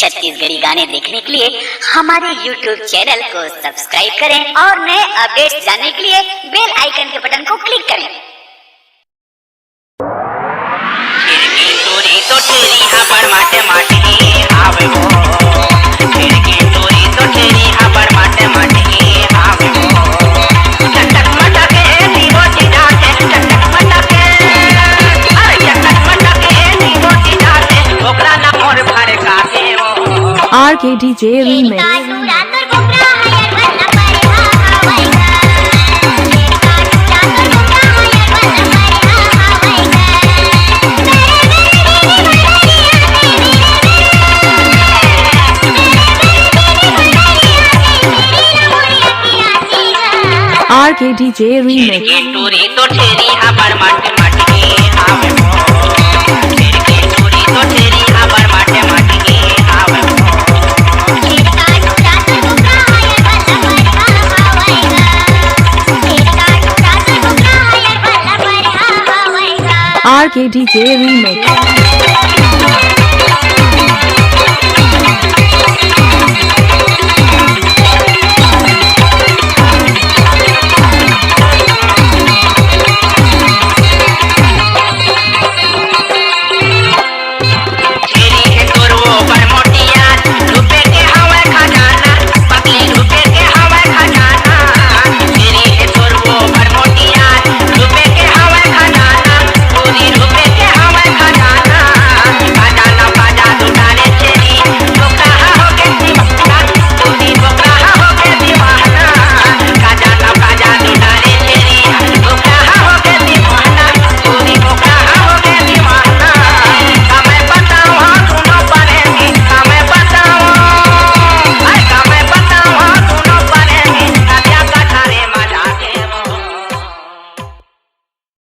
छत्तीसगढ़ी गाने देखने के लिए हमारे YouTube चैनल को सब्सक्राइब करें और नए अपडेट्स जानने के लिए बेल आइकन के बटन को क्लिक करें। तो तेरी हाबर माटे माटे आवे हो, खिड़की चोरी तो तेरी हाबर माटे माटे आवे हो। चटक मटके दीवो चिनाते, चटक मटके, अरे चटक मटके दीवो चिनाते, ओकरा ना मोर भर काटे हो। RKDJ Remix। RKDJ Remix। टूरी तो तेरी हाबर माटे माटे आवे हो, खिड़की चोरी तो तेरी हाबर माटे माटे आवे हो। RKDJ Remix।